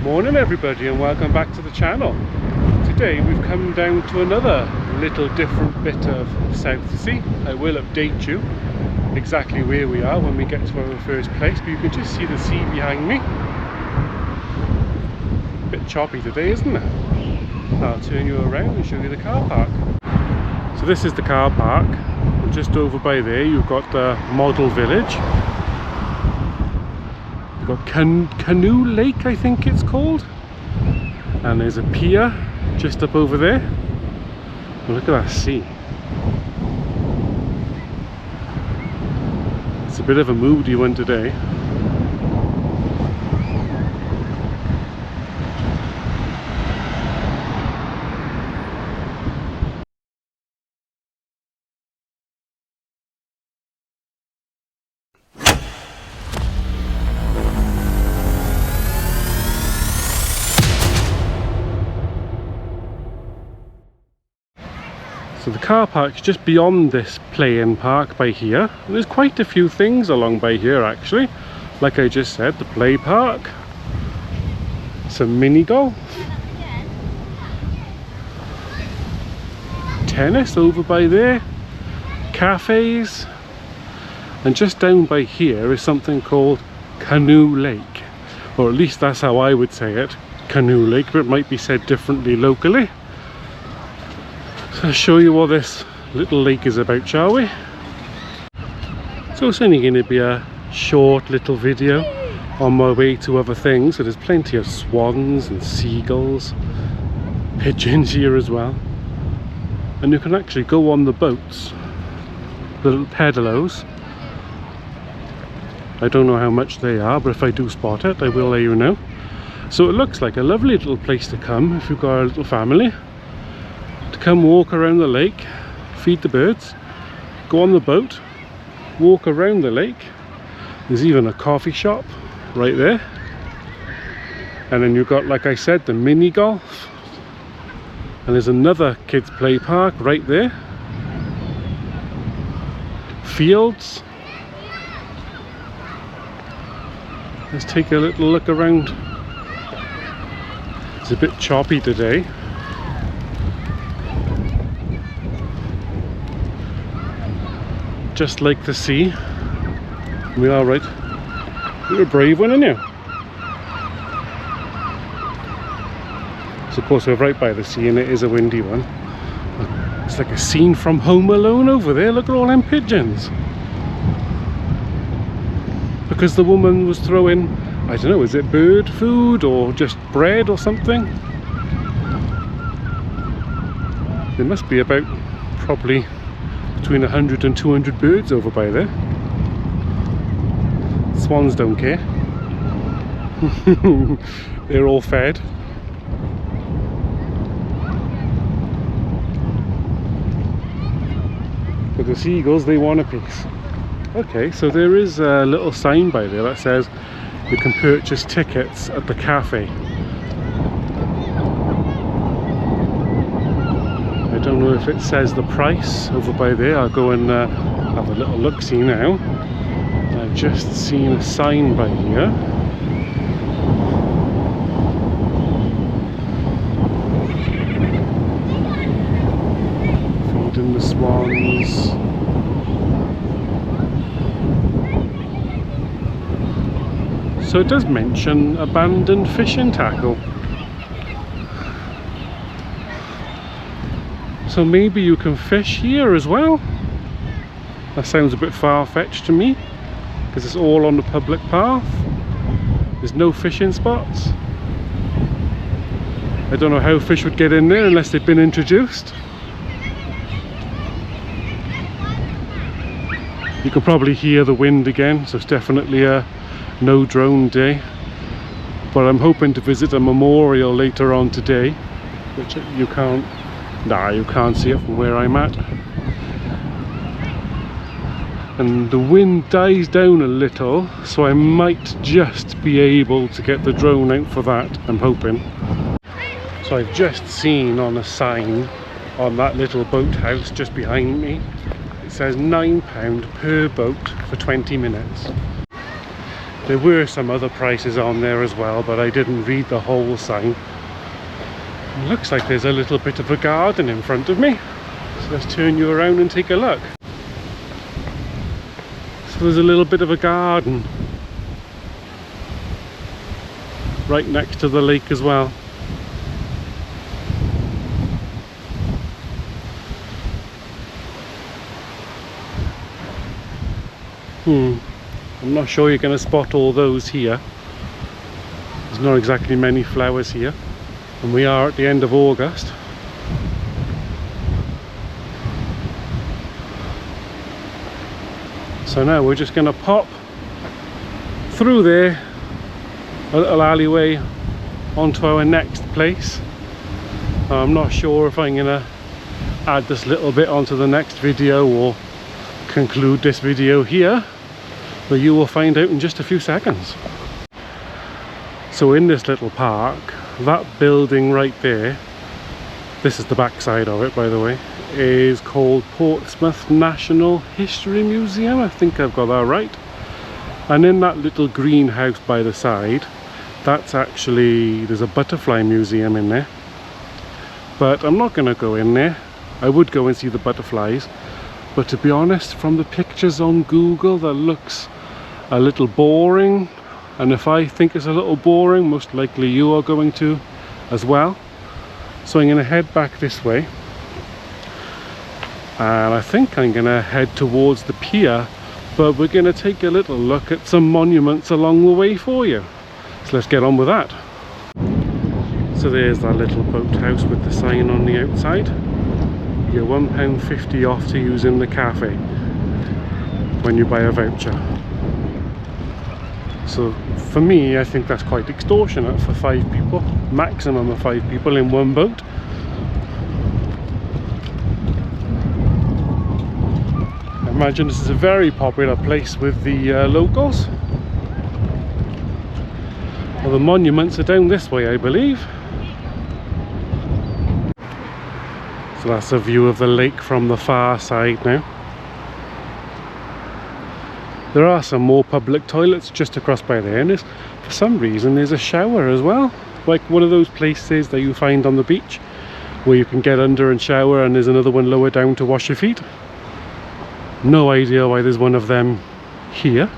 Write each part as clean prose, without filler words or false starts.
Morning everybody, and welcome back to the channel. Today we've come down to another little different bit of Southsea. I will update you exactly where we are when we get to our first place, but you can just see the sea behind me. A bit choppy today, isn't it? I'll turn you around and show you the car park. So this is the car park, and just over by there you've got the model village. You've got Canoe Lake, I think it's called, and there's a pier just up over there. Oh, look at that sea. It's a bit of a moody one today. So the car park's just beyond this playing park by here. And there's quite a few things along by here actually. Like I just said, the play park, some mini golf, tennis over by there, cafes, and just down by here is something called Canoe Lake. Or at least that's how I would say it, Canoe Lake, but it might be said differently locally. So I'll show you what this little lake is about, shall we? So it's only going to be a short little video on my way to other things. So there's plenty of swans and seagulls, pigeons here as well. And you can actually go on the boats, the little pedalos. I don't know how much they are, but if I do spot it, I will let you know. So it looks like a lovely little place to come if you've got a little family. To come walk around the lake, feed the birds, go on the boat, walk around the lake. There's even a coffee shop right there. And then you've got, like I said, the mini golf. And there's another kids play park right there. Fields. Let's take a little look around. It's a bit choppy today. Just like the sea. We are right. You're a brave one, aren't you? So of course we're right by the sea and it is a windy one. It's like a scene from Home Alone over there. Look at all them pigeons. Because the woman was throwing, I don't know, is it bird food or just bread or something? There must be about probably between 100 and 200 birds over by there. Swans don't care. They're all fed. But the seagulls, they want a piece. Okay, so there is a little sign by there that says you can purchase tickets at the cafe. I don't know if it says the price over by there. I'll go and have a little look-see now. I've just seen a sign by here. Feeding the swans. So it does mention abandoned fishing tackle. So maybe you can fish here as well. That sounds a bit far-fetched to me, because it's all on the public path. There's no fishing spots. I don't know how fish would get in there unless they've been introduced. You can probably hear the wind again, so it's definitely a no drone day. But I'm hoping to visit a memorial later on today, which you can't see it from where I'm at. And the wind dies down a little, so I might just be able to get the drone out for that, I'm hoping. So I've just seen on a sign on that little boathouse just behind me, it says £9 per boat for 20 minutes. There were some other prices on there as well, but I didn't read the whole sign. It looks like there's a little bit of a garden in front of me. So let's turn you around and take a look. So there's a little bit of a garden right next to the lake as well. I'm not sure you're going to spot all those here. There's not exactly many flowers here, and we are at the end of August. So now we're just going to pop through there, a little alleyway, onto our next place. I'm not sure if I'm going to add this little bit onto the next video or conclude this video here, but you will find out in just a few seconds. So in this little park, that building right there, this is the back side of it by the way, is called Portsmouth National History Museum. I think I've got that right. And in that little greenhouse by the side, that's actually, there's a butterfly museum in there, but I'm not going to go in there. I would go and see the butterflies, but to be honest, from the pictures on Google, that looks a little boring, and if I think it's a little boring, most likely you are going to as well. So I'm going to head back this way, and I think I'm going to head towards the pier, but we're going to take a little look at some monuments along the way for you. So let's get on with that. So there's that little boathouse with the sign on the outside. You get £1.50 off to use in the cafe when you buy a voucher. So for me, I think that's quite extortionate for 5 people, maximum of 5 people in one boat. I imagine this is a very popular place with the locals. Well, the monuments are down this way, I believe. So that's a view of the lake from the far side now. There are some more public toilets just across by there, and for some reason there's a shower as well, like one of those places that you find on the beach where you can get under and shower, and there's another one lower down to wash your feet. No idea why there's one of them here.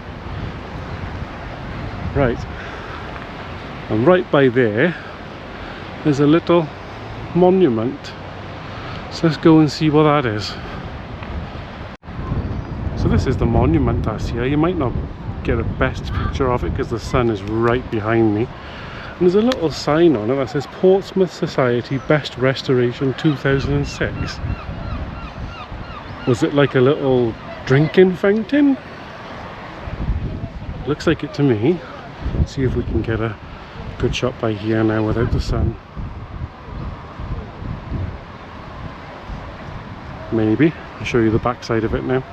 Right, and right by there there's a little monument, so let's go and see what that is. So this is the monument that's here. You might not get a best picture of it because the sun is right behind me. And there's a little sign on it that says Portsmouth Society Best Restoration 2006. Was it like a little drinking fountain? Looks like it to me. Let's see if we can get a good shot by here now without the sun. Maybe. I'll show you the back side of it now.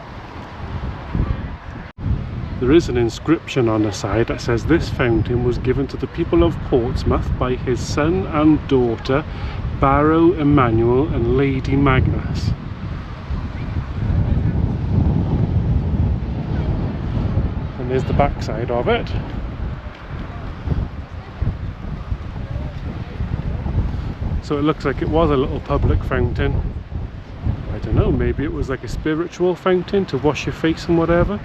There is an inscription on the side that says this fountain was given to the people of Portsmouth by his son and daughter Barrow Emmanuel and Lady Magnus. And there's the back side of it. So it looks like it was a little public fountain. I don't know, maybe it was like a spiritual fountain to wash your face and whatever.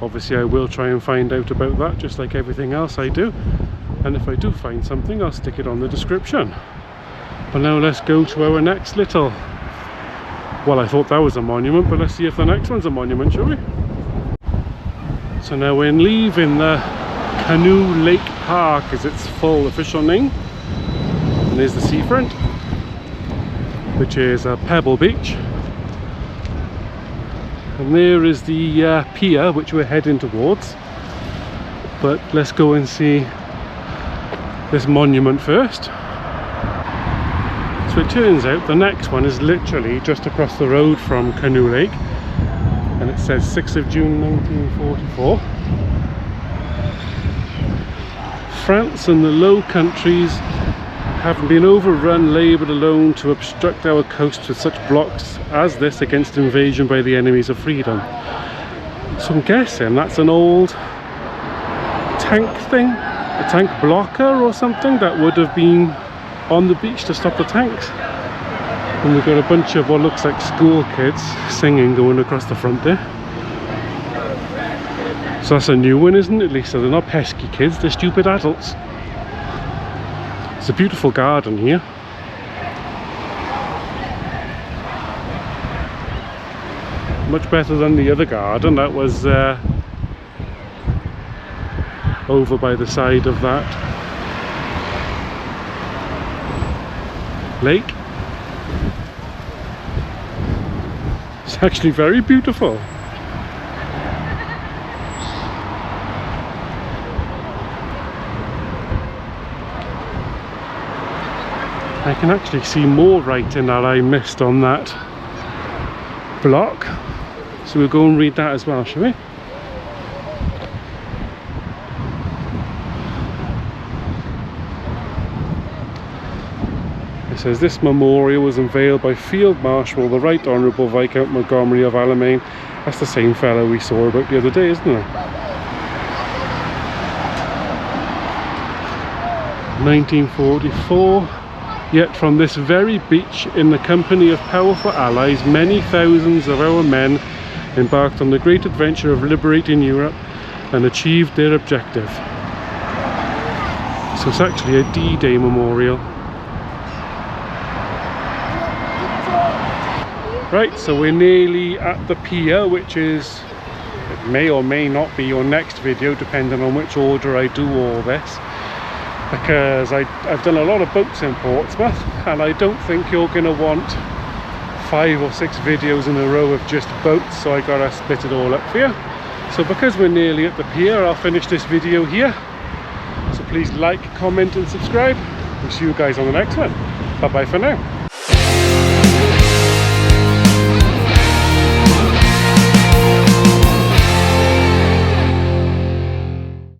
Obviously I will try and find out about that, just like everything else I do, and if I do find something I'll stick it on the description. But now let's go to our next little, well, I thought that was a monument, but let's see if the next one's a monument, shall we? So now we're leaving the Canoe Lake Park is its full official name, and there's the seafront, which is a pebble beach. And there is the pier which we're heading towards, but let's go and see this monument first. So it turns out the next one is literally just across the road from Canoe Lake, and it says 6th of June 1944. France and the Low Countries have been overrun, laboured alone to obstruct our coast with such blocks as this against invasion by the enemies of freedom. So I'm guessing that's an old tank thing, a tank blocker or something that would have been on the beach to stop the tanks. And we've got a bunch of what looks like school kids singing going across the front there. So that's a new one, isn't it? At least so they're not pesky kids, they're stupid adults. It's a beautiful garden here. Much better than the other garden that was over by the side of that lake. It's actually very beautiful. I can actually see more writing that I missed on that block. So we'll go and read that as well, shall we? It says, this memorial was unveiled by Field Marshal the Right Honourable Viscount Montgomery of Alamein. That's the same fellow we saw about the other day, isn't it? 1944. Yet from this very beach, in the company of powerful allies, many thousands of our men embarked on the great adventure of liberating Europe and achieved their objective. So it's actually a D-Day memorial. Right, so we're nearly at the pier, which is, it may or may not be your next video, depending on which order I do all this. Because I've done a lot of boats in Portsmouth, and I don't think you're going to want 5 or 6 videos in a row of just boats, so I gotta split it all up for you. So because we're nearly at the pier, I'll finish this video here. So please like, comment and subscribe. We'll see you guys on the next one. Bye bye for now.